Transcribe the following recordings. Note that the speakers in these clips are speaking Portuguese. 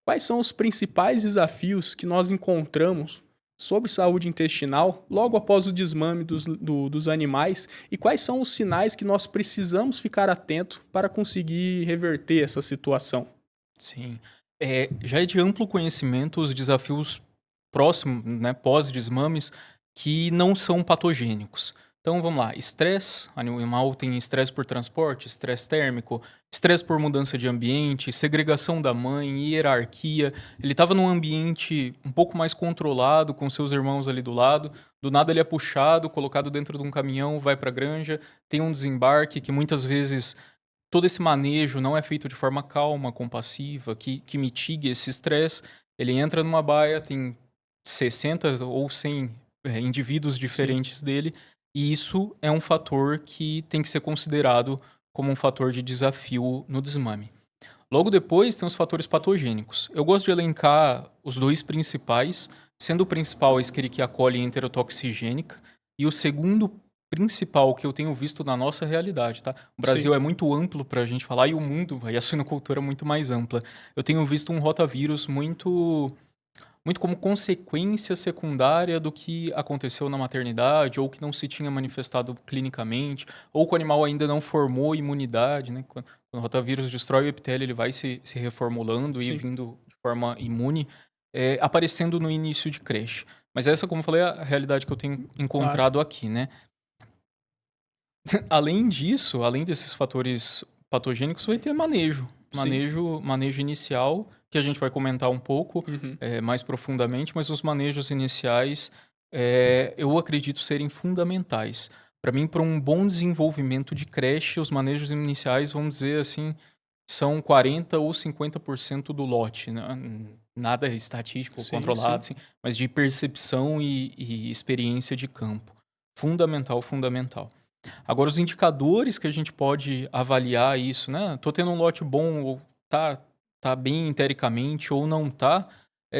quais são os principais desafios que nós encontramos sobre saúde intestinal logo após o desmame dos animais e quais são os sinais que nós precisamos ficar atento para conseguir reverter essa situação? Sim. Já é de amplo conhecimento os desafios próximos, né, pós-desmames, que não são patogênicos. Então vamos lá, estresse, animal tem estresse por transporte, estresse térmico, estresse por mudança de ambiente, segregação da mãe, hierarquia. Ele estava num ambiente um pouco mais controlado, com seus irmãos ali do lado, do nada ele é puxado, colocado dentro de um caminhão, vai para a granja, tem um desembarque que muitas vezes todo esse manejo não é feito de forma calma, compassiva, que mitigue esse estresse. Ele entra numa baia, tem 60 ou 100 indivíduos Sim, diferentes dele, e isso é um fator que tem que ser considerado como um fator de desafio no desmame. Logo depois tem os fatores patogênicos. Eu gosto de elencar os dois principais, sendo o principal a Escherichia coli enterotoxigênica e o segundo principal que eu tenho visto na nossa realidade, tá? O sim. Brasil é muito amplo para a gente falar e o mundo, e a suinocultura é muito mais ampla. Eu tenho visto um rotavírus muito como consequência secundária do que aconteceu na maternidade, ou que não se tinha manifestado clinicamente, ou que o animal ainda não formou imunidade, né? Quando o rotavírus destrói o epitélio, ele vai se reformulando e Sim, vindo de forma imune, aparecendo no início de creche. Mas essa, como eu falei, é a realidade que eu tenho claro. encontrado aqui, né? Além disso, além desses fatores patogênicos, vai ter manejo. Sim. Manejo inicial, que a gente vai comentar um pouco Uhum. mais profundamente, mas os manejos iniciais eu acredito serem fundamentais. Para mim, para um bom desenvolvimento de creche, os manejos iniciais, vamos dizer assim, são 40 ou 50% do lote, né? Nada estatístico, Sim, controlado, sim. assim, mas de percepção e experiência de campo. Fundamental, fundamental. Agora, os indicadores que a gente pode avaliar isso, né? Tô tendo um lote bom, ou tá bem entericamente, ou não tá,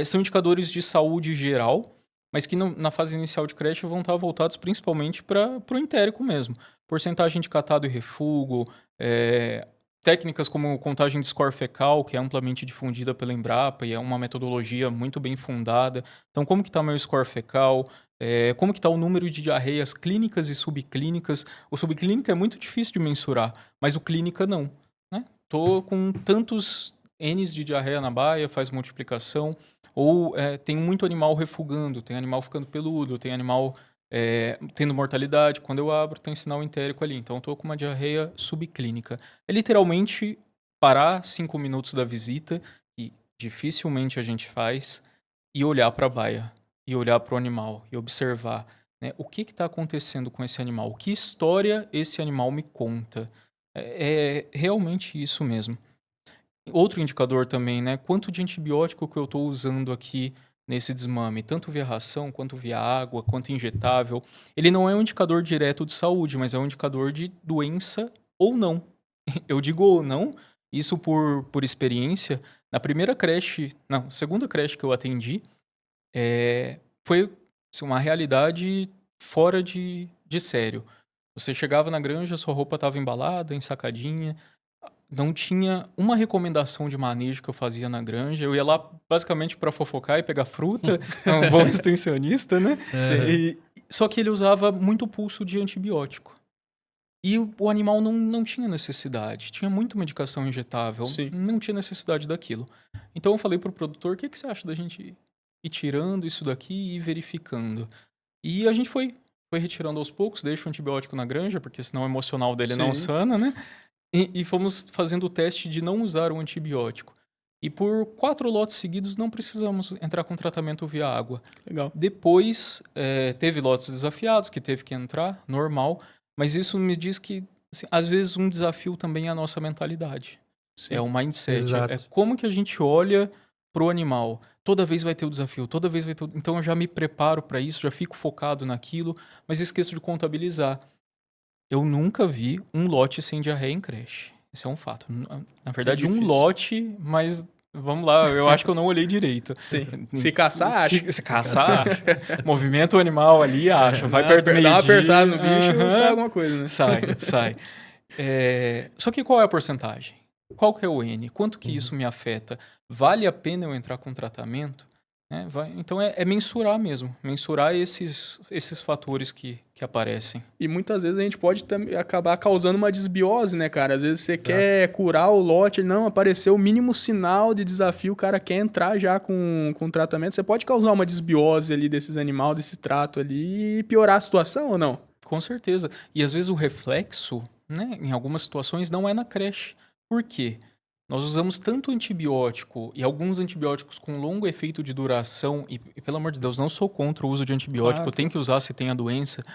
são indicadores de saúde geral, mas que na fase inicial de creche vão estar voltados principalmente para o entérico mesmo. Porcentagem de catado e refúgio, eh, técnicas como contagem de score fecal, que é amplamente difundida pela Embrapa e é uma metodologia muito bem fundada. Então, como que está meu score fecal? Como que está o número de diarreias clínicas e subclínicas? O subclínico é muito difícil de mensurar, mas o clínica não, né? Tô com tantos N's de diarreia na baia, faz multiplicação, ou tem muito animal refugando, tem animal ficando peludo, tem animal tendo mortalidade. Quando eu abro, tem sinal entérico ali. Então, estou com uma diarreia subclínica. É literalmente parar 5 minutos da visita, e dificilmente a gente faz, e olhar para a baia, e olhar para o animal, e observar, né, o que está acontecendo com esse animal, que história esse animal me conta. É realmente isso mesmo. Outro indicador também, né, quanto de antibiótico que eu estou usando aqui nesse desmame, tanto via ração, quanto via água, quanto injetável. Ele não é um indicador direto de saúde, mas é um indicador de doença ou não. Eu digo ou não, isso por experiência. Na primeira creche, não, segunda creche que eu atendi, foi assim, uma realidade fora de sério. Você chegava na granja, sua roupa estava embalada, ensacadinha, não tinha uma recomendação de manejo que eu fazia na granja. Eu ia lá basicamente para fofocar e pegar fruta, é um bom extensionista, né? Sim, E, só que ele usava muito pulso de antibiótico. E o animal não tinha necessidade. Tinha muita medicação injetável, sim. não tinha necessidade daquilo. Então eu falei pro produtor: o que, que você acha da gente ir tirando isso daqui e ir verificando? E a gente foi retirando aos poucos, deixa o antibiótico na granja, porque senão o emocional dele não Sim. sana, né? E fomos fazendo o teste de não usar o antibiótico. E por 4 lotes seguidos não precisamos entrar com tratamento via água. Legal. Depois, teve lotes desafiados que teve que entrar, normal, mas isso me diz que, assim, às vezes um desafio também é a nossa mentalidade. É Sim. o mindset, é Exato. como que a gente olha pro animal. Toda vez vai ter o desafio, toda vez vai ter então eu já me preparo para isso, já fico focado naquilo, mas esqueço de contabilizar. Eu nunca vi um lote sem diarreia em creche. Esse é um fato. Na É verdade, um difícil. lote, mas vamos lá, eu acho que eu não olhei direito. Sim. Se caçar, acha. Se caçar, movimenta o animal ali, acha. Vai perto do Dá uma apertada meio-dia. no bicho, sai Aham. alguma coisa, né? Sai. Só que qual é a porcentagem? Qual que é o N? Quanto que Uhum. isso me afeta? vale a pena eu entrar com tratamento? Né? Então é mensurar mesmo, mensurar esses fatores que aparecem. E muitas vezes a gente pode acabar causando uma desbiose, né, cara? Às vezes você Exato. quer curar o lote, não, apareceu o mínimo sinal de desafio, o cara quer entrar já com tratamento. Você pode causar uma desbiose ali desses animais, desse trato ali e piorar a situação ou não? Com certeza. E às vezes o reflexo, né, em algumas situações, não é na creche. Por quê? Nós usamos tanto antibiótico e alguns antibióticos com longo efeito de duração, e pelo amor de Deus, não sou contra o uso de antibiótico, Claro. tem que usar se tem a doença,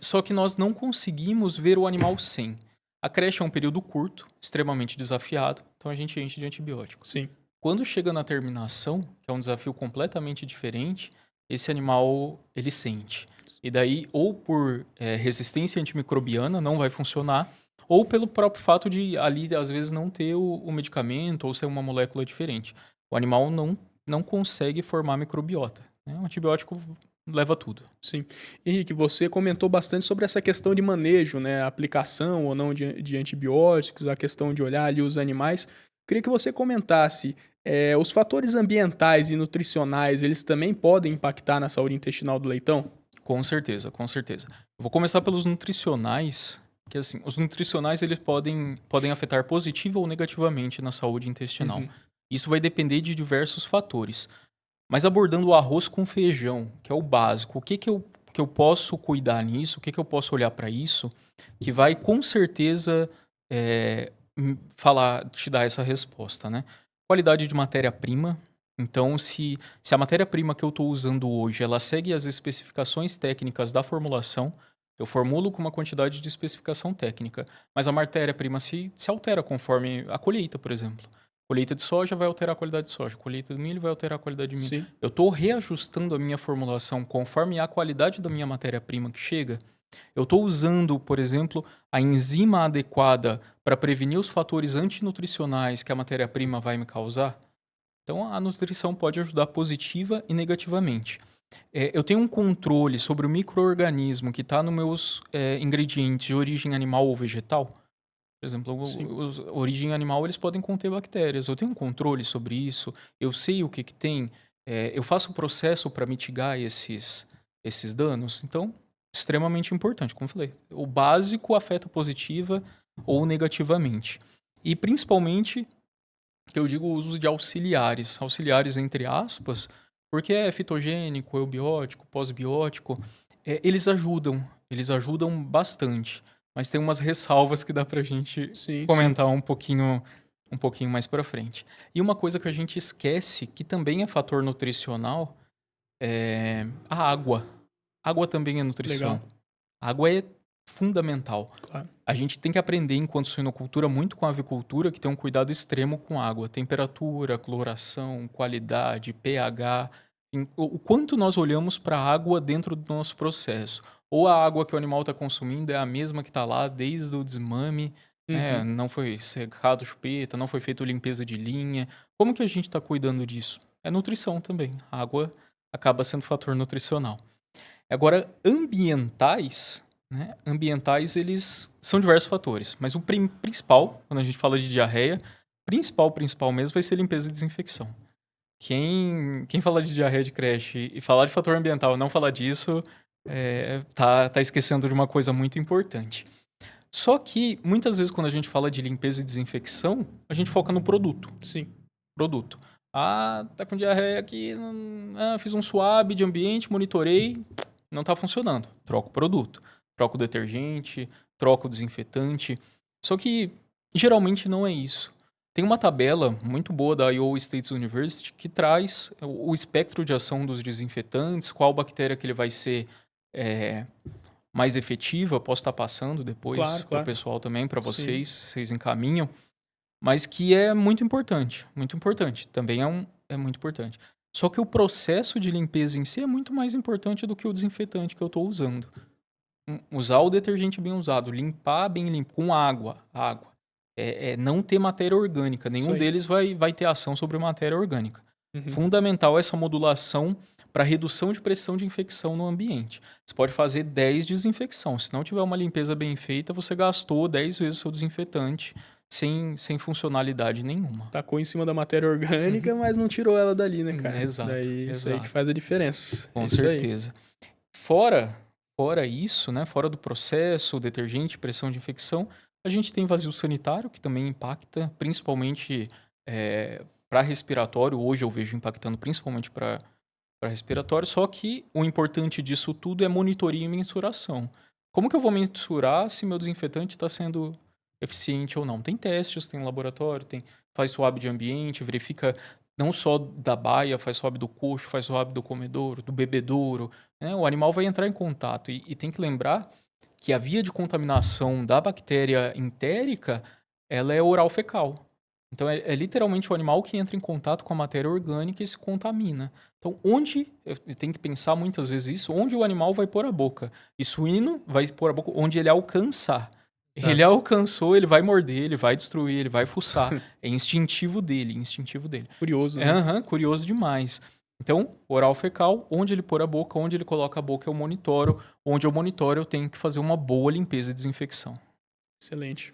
só que nós não conseguimos ver o animal sem. A creche é um período curto, extremamente desafiado, então a gente enche de antibiótico. Sim. Quando chega na terminação, que é um desafio completamente diferente, esse animal ele sente. E daí, ou por resistência antimicrobiana, não vai funcionar, ou pelo próprio fato de ali, às vezes, não ter o medicamento ou ser uma molécula diferente. O animal não consegue formar microbiota. Né? O antibiótico leva tudo. Sim. Henrique, você comentou bastante sobre essa questão de manejo, né? A aplicação ou não de antibióticos, a questão de olhar ali os animais. Queria que você comentasse, os fatores ambientais e nutricionais, eles também podem impactar na saúde intestinal do leitão? Com certeza, com certeza. Eu vou começar pelos nutricionais, que assim, os nutricionais eles podem afetar positiva ou negativamente na saúde intestinal. Uhum. Isso vai depender de diversos fatores. Mas abordando o arroz com feijão, que é o básico, o que eu posso cuidar nisso, o que eu posso olhar para isso, que vai com certeza te dar essa resposta, né? Qualidade de matéria-prima. Então, se a matéria-prima que eu estou usando hoje, ela segue as especificações técnicas da formulação, eu formulo com uma quantidade de especificação técnica, mas a matéria-prima se altera conforme a colheita, por exemplo. Colheita de soja vai alterar a qualidade de soja, colheita de milho vai alterar a qualidade de milho. Sim. Eu estou reajustando a minha formulação conforme a qualidade da minha matéria-prima que chega. Eu estou usando, por exemplo, a enzima adequada para prevenir os fatores antinutricionais que a matéria-prima vai me causar. Então, a nutrição pode ajudar positiva e negativamente. Eu tenho um controle sobre o micro-organismo que está nos meus ingredientes de origem animal ou vegetal. Por exemplo, Sim. origem animal, eles podem conter bactérias. Eu tenho um controle sobre isso, eu sei o que tem, eu faço o processo para mitigar esses danos. Então, extremamente importante, como eu falei. O básico afeta positiva ou negativamente. E, principalmente, eu digo o uso de auxiliares entre aspas, porque é fitogênico, eubiótico, pós-biótico, eles ajudam bastante, mas tem umas ressalvas que dá pra gente Sim, comentar um pouquinho mais pra frente. E uma coisa que a gente esquece, que também é fator nutricional, é a água. Água também é nutrição. Legal. A água é fundamental. Claro. A gente tem que aprender, enquanto suinocultura, muito com a avicultura, que tem um cuidado extremo com água. Temperatura, coloração, qualidade, pH. O quanto nós olhamos para a água dentro do nosso processo. Ou a água que o animal está consumindo é a mesma que está lá desde o desmame, né? Uhum. Não foi secado chupeta, não foi feita limpeza de linha. Como que a gente está cuidando disso? É nutrição também. A água acaba sendo fator nutricional. Agora, ambientais, né? Ambientais, eles são diversos fatores, mas o principal, quando a gente fala de diarreia, principal mesmo, vai ser limpeza e desinfecção. Quem fala de diarreia de creche e falar de fator ambiental e não falar disso, tá esquecendo de uma coisa muito importante. Só que, muitas vezes, quando a gente fala de limpeza e desinfecção, a gente foca no produto. Sim. Produto. Ah, tá com diarreia aqui, fiz um swab de ambiente, monitorei, não tá funcionando. Troco o produto. Troco o detergente, troco o desinfetante. Só que, geralmente, não é isso. Tem uma tabela muito boa da Iowa State University que traz o espectro de ação dos desinfetantes, qual bactéria que ele vai ser mais efetiva. Posso estar passando depois Claro, para o claro. pessoal também, para Sim. vocês encaminham. Mas que é muito importante, muito importante. Também é muito importante. Só que o processo de limpeza em si é muito mais importante do que o desinfetante que eu estou usando. Usar o detergente bem usado, limpar bem limpo, com água. Não ter matéria orgânica. Isso Nenhum aí. deles vai ter ação sobre matéria orgânica. Uhum. Fundamental essa modulação para redução de pressão de infecção no ambiente. Você pode fazer 10 desinfecção. Se não tiver uma limpeza bem feita, você gastou 10 vezes o seu desinfetante sem funcionalidade nenhuma. Tacou em cima da matéria orgânica, mas não tirou ela dali, né, cara? Exato, Daí isso aí que exato. faz a diferença. Com É isso aí. certeza. Fora isso, né, fora do processo, detergente, pressão de infecção, a gente tem vazio sanitário, que também impacta, principalmente para respiratório. Hoje eu vejo impactando principalmente para respiratório, só que o importante disso tudo é monitoria e mensuração. Como que eu vou mensurar se meu desinfetante está sendo eficiente ou não? Tem testes, tem laboratório, faz swab de ambiente, verifica não só da baia, faz swab do coxo, faz swab do comedouro, do bebedouro, né? O animal vai entrar em contato e tem que lembrar que a via de contaminação da bactéria entérica, ela é oral fecal. Então é literalmente o animal que entra em contato com a matéria orgânica e se contamina. Então eu tenho que pensar muitas vezes isso, onde o animal vai pôr a boca. E suíno vai pôr a boca onde ele alcançar. Ele alcançou, ele vai morder, ele vai destruir, ele vai fuçar. É instintivo dele, instintivo dele. Curioso, né? Curioso demais. Então, oral fecal, onde ele pôr a boca, onde ele coloca a boca, eu monitoro. Onde eu monitoro, eu tenho que fazer uma boa limpeza e desinfecção. Excelente.